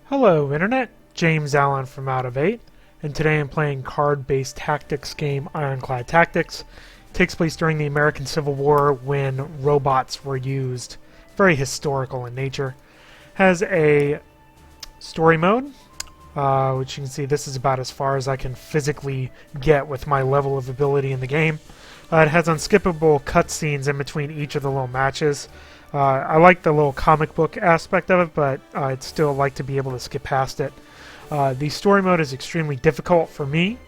Hello Internet, James Allen from Out of 8, and today I'm playing card-based tactics game Ironclad Tactics. It takes place during the American Civil War when robots were used. Very historical in nature. Has a story mode, which you can see this is about as far as I can physically get with my level of ability in the game. It has unskippable cutscenes in between each of the little matches. I like the little comic book aspect of it, but I'd still like to be able to skip past it. The story mode is extremely difficult for me,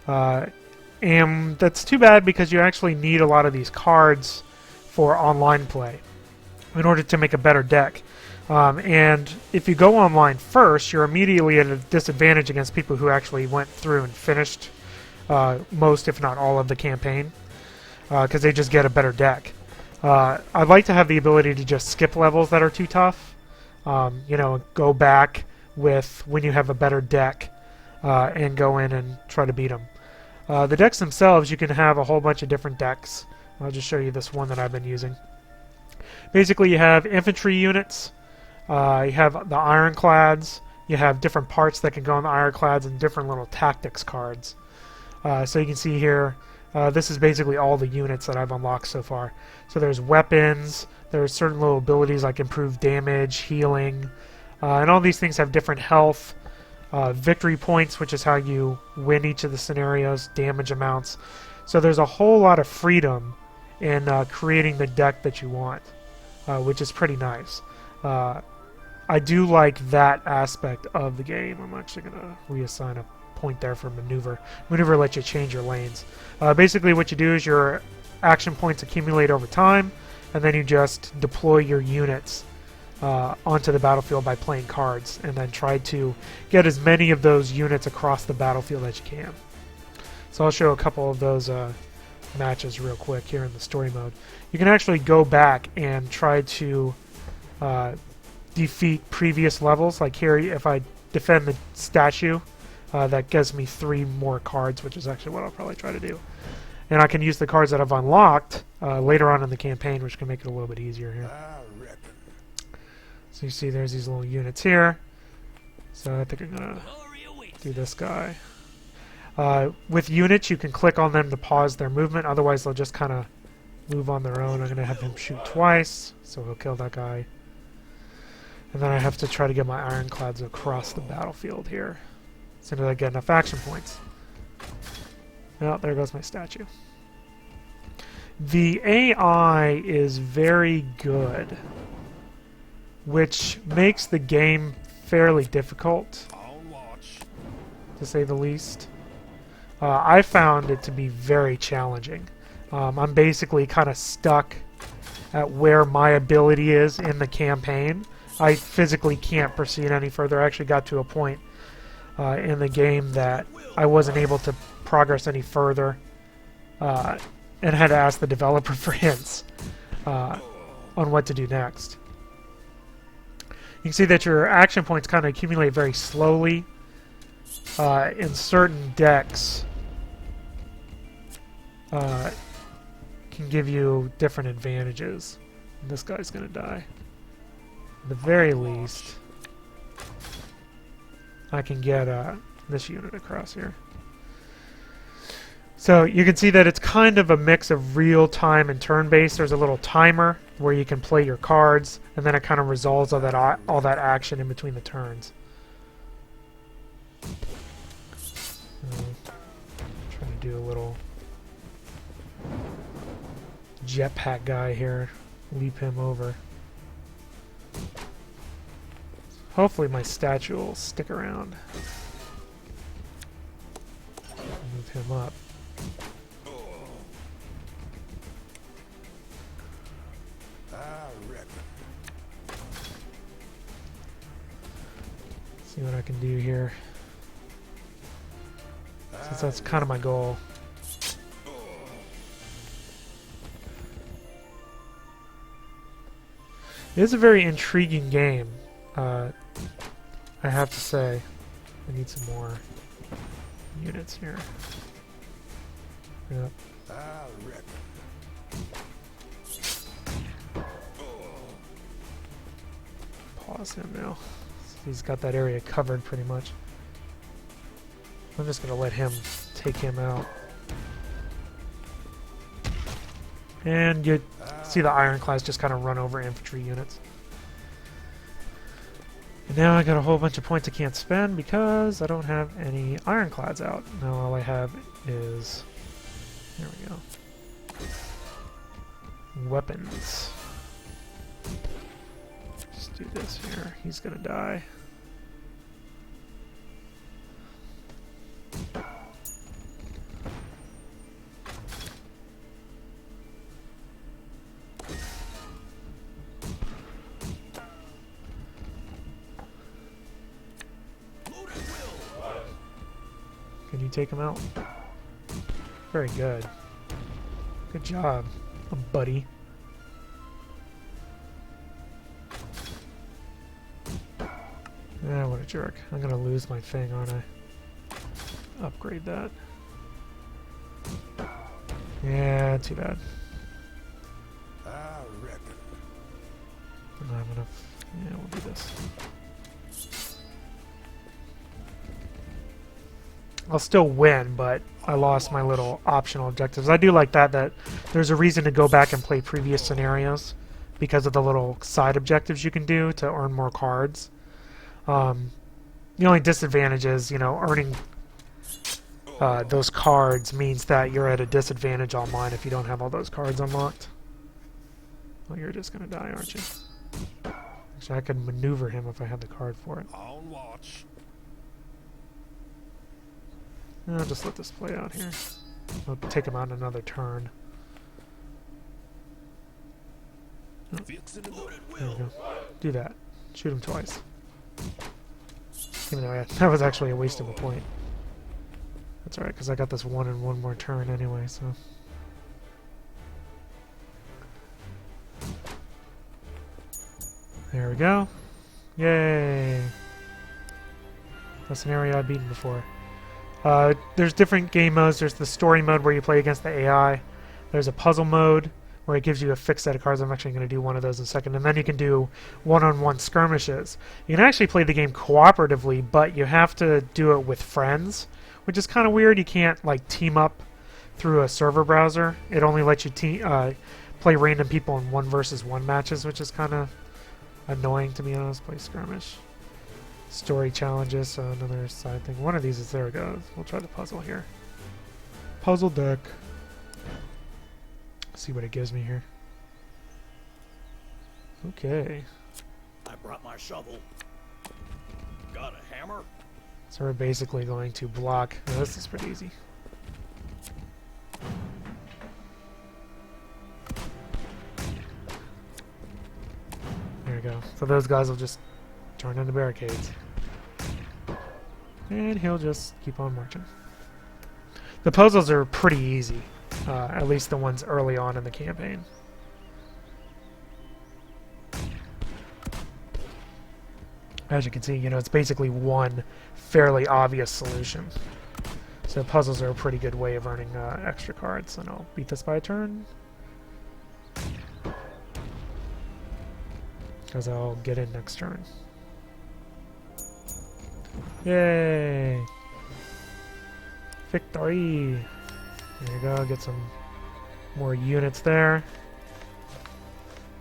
and that's too bad because you actually need a lot of these cards for online play in order to make a better deck. And if you go online first, you're immediately at a disadvantage against people who actually went through and finished most, if not all, of the campaign, because they just get a better deck. I'd like to have the ability to just skip levels that are too tough. Go back with when you have a better deck and go in and try to beat them. The decks themselves, you can have a whole bunch of different decks. I'll just show you this one that I've been using. Basically, you have infantry units, you have the ironclads, you have different parts that can go on the ironclads, and different little tactics cards. So you can see here, this is basically all the units that I've unlocked so far. So there's weapons, there's certain little abilities like improved damage, healing, and all these things have different health, victory points, which is how you win each of the scenarios, damage amounts. So there's a whole lot of freedom in creating the deck that you want, which is pretty nice. I do like that aspect of the game. I'm actually going to reassign a point there for maneuver. Maneuver lets you change your lanes. Basically what you do is your action points accumulate over time, and then you just deploy your units onto the battlefield by playing cards, and then try to get as many of those units across the battlefield as you can. So I'll show a couple of those matches real quick here in the story mode. You can actually go back and try to defeat previous levels. Like here, if I defend the statue, that gives me 3 more cards, which is actually what I'll probably try to do. And I can use the cards that I've unlocked later on in the campaign, which can make it a little bit easier here. So you see there's these little units here. So I think I'm going to do this guy. With units, you can click on them to pause their movement. Otherwise, they'll just kind of move on their own. I'm going to have him shoot twice, so he'll kill that guy. And then I have to try to get my ironclads across the battlefield here. As soon as I get enough action points. Well, there goes my statue. The AI is very good, which makes the game fairly difficult, to say the least. I found it to be very challenging. I'm basically kind of stuck at where my ability is in the campaign. I physically can't proceed any further. I actually got to a point in the game that I wasn't able to progress any further and had to ask the developer for hints on what to do next. You can see that your action points kind of accumulate very slowly. In certain decks can give you different advantages. And this guy's going to die. At the very least, I can get this unit across here. So you can see that it's kind of a mix of real-time and turn-based. There's a little timer where you can play your cards, and then it kind of resolves all that action in between the turns. Trying to do a little jetpack guy here, leap him over. Hopefully my statue will stick around. Move him up. See what I can do here. Since that's kind of my goal. It is a very intriguing game. I have to say. I need some more units here. Yep. Pause him now. He's got that area covered pretty much. I'm just going to let him take him out. And you see the ironclads just kind of run over infantry units. And now I got a whole bunch of points I can't spend because I don't have any ironclads out. Now all I have is... There we go. Weapons. Let's do this here. He's gonna die. Can you take him out? Very good. Good job, buddy. Ah, what a jerk. I'm gonna lose my thing, aren't I? Upgrade that. Yeah, too bad. I reckon. I don't have enough. Yeah, we'll do this. I'll still win, but I lost my little optional objectives. I do like that there's a reason to go back and play previous scenarios because of the little side objectives you can do to earn more cards. The only disadvantage is, you know, earning those cards means that you're at a disadvantage online if you don't have all those cards unlocked. Well, you're just going to die, aren't you? Actually, I could maneuver him if I had the card for it. On watch. I'll just let this play out here. I'll take him out in another turn. Oh, there we go. Do that. Shoot him twice. Even though that was actually a waste of a point. That's alright, because I got this one in one more turn anyway, so... There we go. Yay! That's an area I've beaten before. There's different game modes. There's the story mode where you play against the AI. There's a puzzle mode where it gives you a fixed set of cards. I'm actually going to do one of those in a second. And then you can do one-on-one skirmishes. You can actually play the game cooperatively, but you have to do it with friends, which is kind of weird. You can't like team up through a server browser. It only lets you play random people in 1-versus-1 matches, which is kind of annoying, to be honest. Play skirmish. Story challenges, so another side thing. One of these is, there we go. We'll try the puzzle here. Puzzle deck. See what it gives me here. Okay. I brought my shovel. Got a hammer? So we're basically going to block. Oh, this is pretty easy. There we go. So those guys will just turn into barricades. And he'll just keep on marching. The puzzles are pretty easy. At least the ones early on in the campaign. As you can see, you know, it's basically one fairly obvious solution. So puzzles are a pretty good way of earning extra cards. And I'll beat this by a turn. Because I'll get in next turn. Yay! Victory! There you go, get some more units there.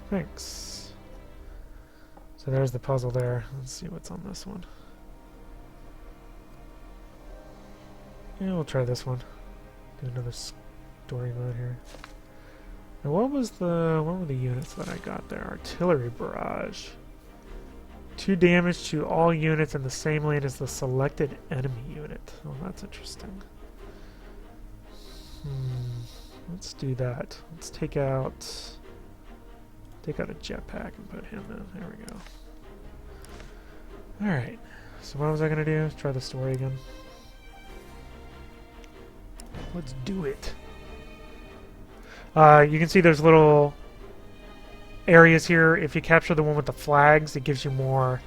Thanks. So there's the puzzle there. Let's see what's on this one. Yeah, we'll try this one. Do another story mode here. Now what were the units that I got there? Artillery barrage. 2 damage to all units in the same lane as the selected enemy unit. Oh, that's interesting. Let's do that. Let's take out a jetpack and put him in. There we go. Alright. So what was I going to do? Try the story again. Let's do it. You can see there's little areas here. If you capture the one with the flags, it gives you more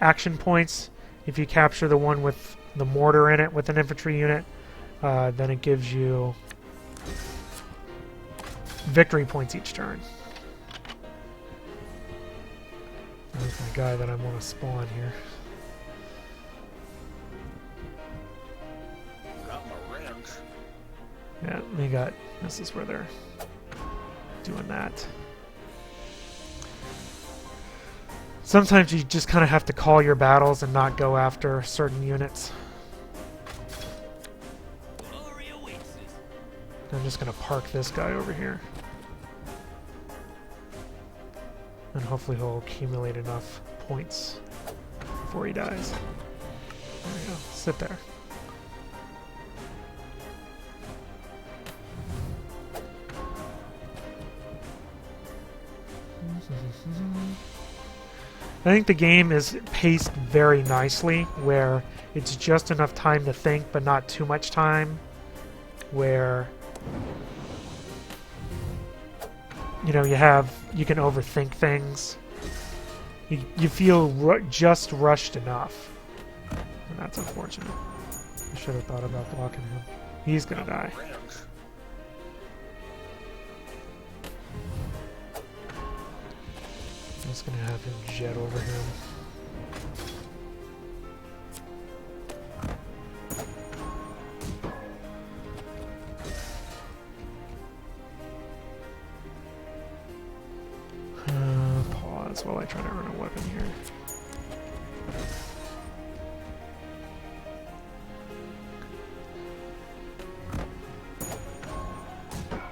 action points. If you capture the one with the mortar in it with an infantry unit, then it gives you victory points each turn. There's my guy that I want to spawn here. Yeah, we got... This is where they're doing that. Sometimes you just kind of have to call your battles and not go after certain units. I'm just going to park this guy over here. And hopefully he'll accumulate enough points before he dies. There we go. Sit there. I think the game is paced very nicely, where it's just enough time to think, but not too much time, where you know, you can overthink things. You feel just rushed enough, and that's unfortunate. I should have thought about blocking him. He's gonna die. I'm just gonna have him jet over him. Pause while I try to earn a weapon here.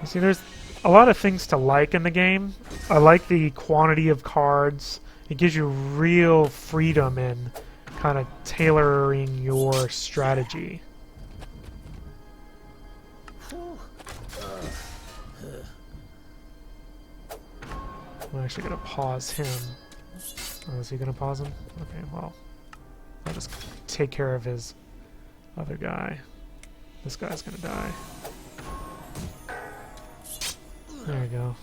You see, there's a lot of things to like in the game. I like the quantity of cards. It gives you real freedom in kind of tailoring your strategy. I'm actually going to pause him. Oh, is he going to pause him? Okay, well, I'll just take care of his other guy. This guy's going to die. There we go.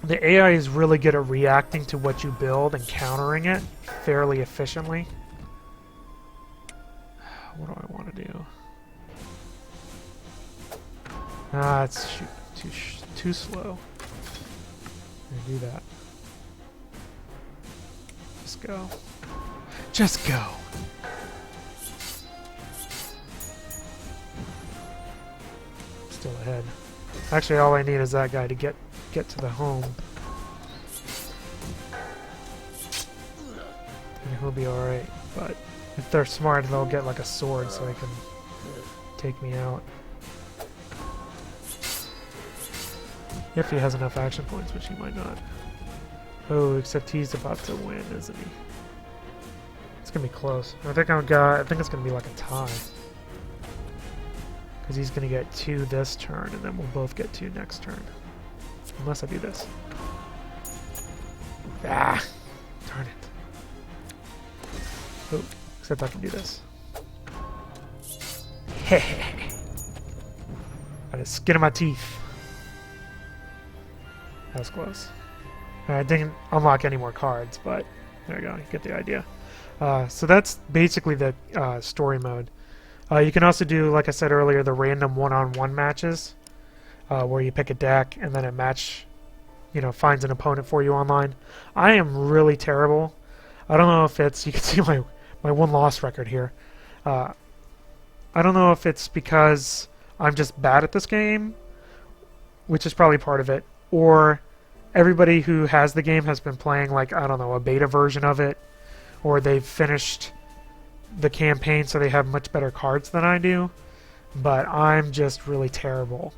The AI is really good at reacting to what you build and countering it fairly efficiently. What do I want to do? Ah, it's too slow. I'm gonna do that. Just go. Just go. Still ahead. Actually, all I need is that guy to get to the home. And he'll be alright. But if they're smart, they'll get like a sword so they can take me out. If he has enough action points, which he might not. Oh, except he's about to win, isn't he? It's gonna be close. I think it's gonna be like a tie. Because he's gonna get 2 this turn, and then we'll both get 2 next turn. Unless I do this. Ah! Darn it. Oh, except I can do this. Hehehe. Got a skin of my teeth. That was close. I didn't unlock any more cards, but there you go. You get the idea. So that's basically the story mode. You can also do, like I said earlier, the random one-on-one matches, where you pick a deck and then finds an opponent for you online. I am really terrible. I don't know if it's... You can see my one-loss record here. I don't know if it's because I'm just bad at this game, which is probably part of it, or everybody who has the game has been playing, like, I don't know, a beta version of it, or they've finished the campaign so they have much better cards than I do, but I'm just really terrible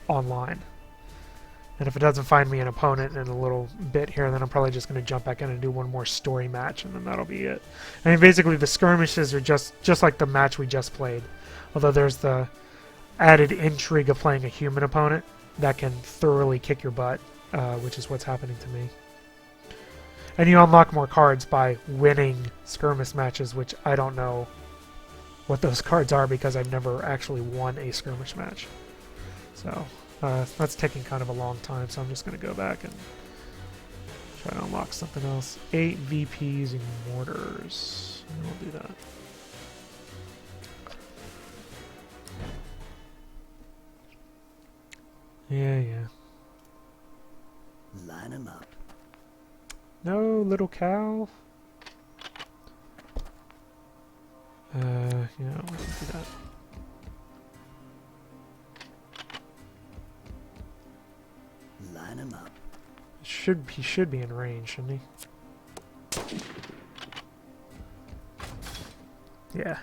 online. And if it doesn't find me an opponent in a little bit here, then I'm probably just going to jump back in and do one more story match, and then that'll be it. I mean, basically the skirmishes are just like the match we just played, although there's the added intrigue of playing a human opponent that can thoroughly kick your butt, which is what's happening to me. And you unlock more cards by winning skirmish matches, which I don't know what those cards are because I've never actually won a skirmish match. So that's taking kind of a long time, so I'm just going to go back and try to unlock something else. 8 VP using mortars. And we'll do that. Yeah. Line 'em up. No, little cow. Yeah, we can do that. Line him up. He should be in range, shouldn't he? Yeah.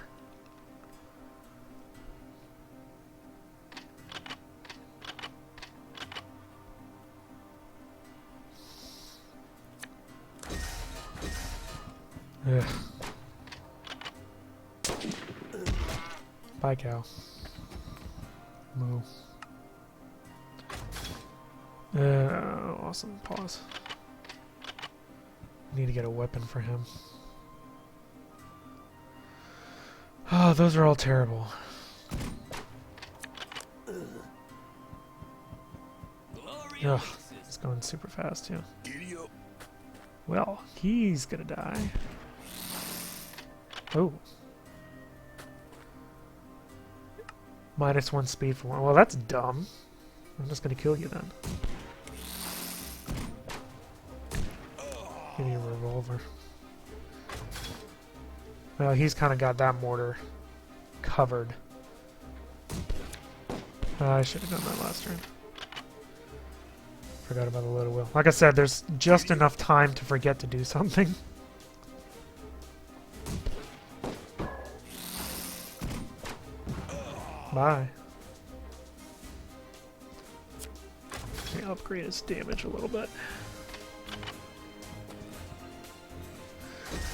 Ugh. Bye, cow. Moo. Awesome. Pause. Need to get a weapon for him. Oh, those are all terrible. Ugh, it's going super fast too. Giddy up. Well, he's gonna die. Oh. -1 speed for one. Well, that's dumb. I'm just gonna kill you then. Give me a revolver. Well, he's kind of got that mortar covered. I should have done that last turn. Forgot about the load of will. Like I said, there's just enough time to forget to do something. Bye. Let me upgrade his damage a little bit.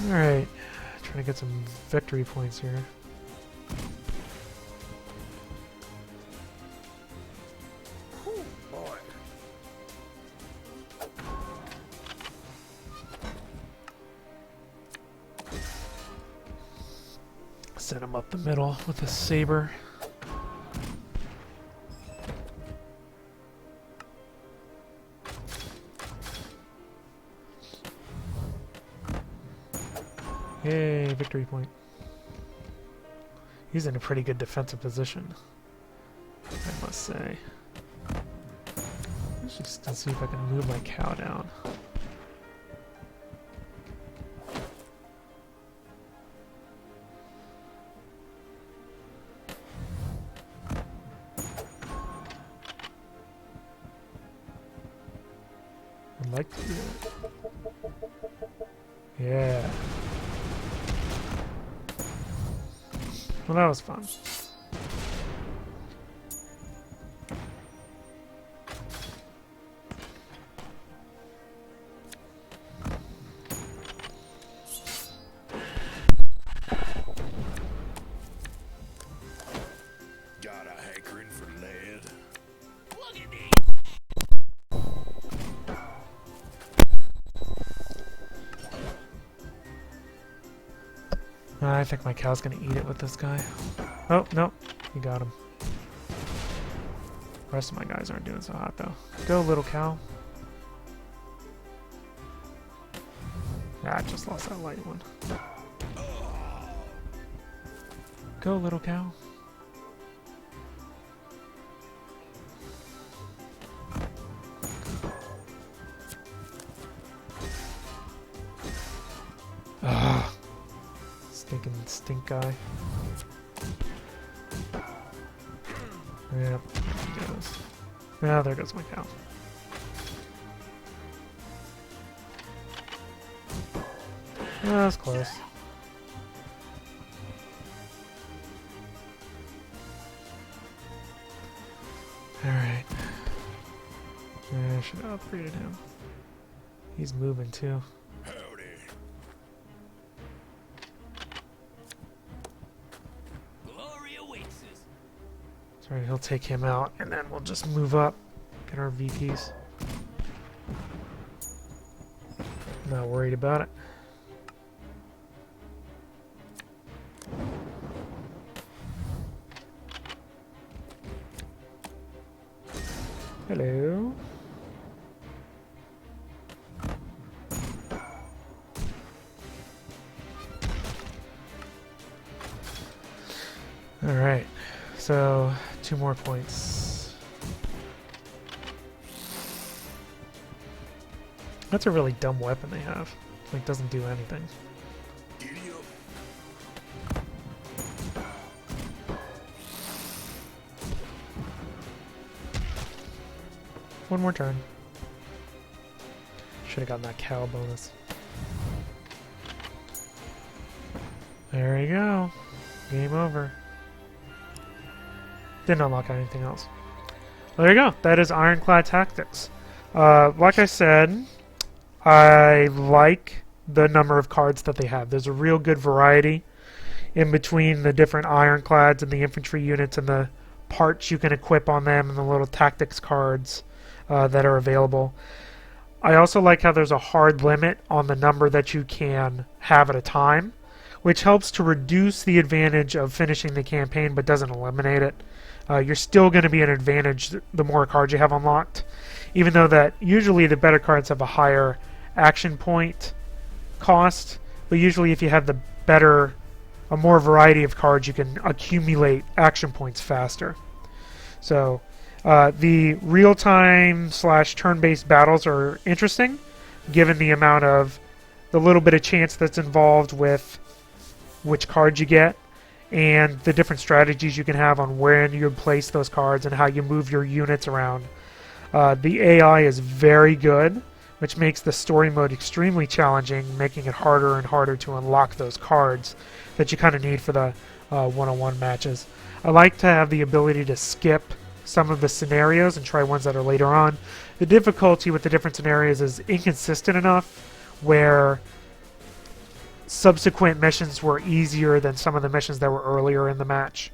Alright. Trying to get some victory points here. Oh boy. Set him up the middle with a saber. Yay, victory point. He's in a pretty good defensive position, I must say. Let's just see if I can move my cow down. I'd like to do that. Yeah. Well, that was fun. Got a hankering for lead. Look at me. I think my cow's gonna eat it with this guy. Oh, no. You got him. The rest of my guys aren't doing so hot, though. Go, little cow. Ah, I just lost that light one. Go, little cow. Ah. Stinking stink guy. Yep, there he goes. Yeah, there goes my cow. Yeah, that's close. Alright. Yeah, I should have upgraded him. He's moving too. Howdy. Glory awaits us. Sorry, he'll take him out, and then we'll just move up, get our VPs. Not worried about it. Hello. All right, so 2 more points. That's a really dumb weapon they have. Like, doesn't do anything. Giddy up. one more turn. Should have gotten that cow bonus. There you go. Game over. Didn't unlock anything else. Well, there you go. That is Ironclad Tactics. Like I said, I like the number of cards that they have. There's a real good variety in between the different ironclads and the infantry units and the parts you can equip on them and the little tactics cards that are available. I also like how there's a hard limit on the number that you can have at a time, which helps to reduce the advantage of finishing the campaign but doesn't eliminate it. You're still going to be an advantage the more cards you have unlocked, even though that usually the better cards have a higher action point cost, but usually if you have a more variety of cards, you can accumulate action points faster. So the real-time / turn-based battles are interesting, given the little bit of chance that's involved with which cards you get, and the different strategies you can have on where you place those cards and how you move your units around. The AI is very good, which makes the story mode extremely challenging, making it harder and harder to unlock those cards that you kind of need for the one-on-one matches. I like to have the ability to skip some of the scenarios and try ones that are later on. The difficulty with the different scenarios is inconsistent enough where subsequent missions were easier than some of the missions that were earlier in the match.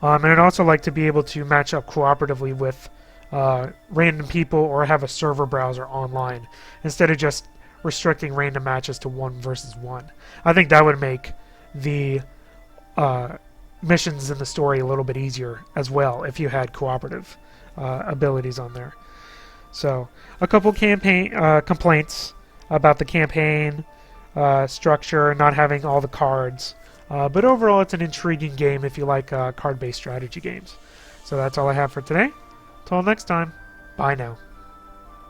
And I'd also like to be able to match up cooperatively with random people or have a server browser online instead of just restricting random matches to 1 versus 1. I think that would make the missions in the story a little bit easier as well if you had cooperative abilities on there. So, a couple campaign complaints about the campaign structure, not having all the cards. But overall, it's an intriguing game if you like card-based strategy games. So that's all I have for today. Till next time, bye now.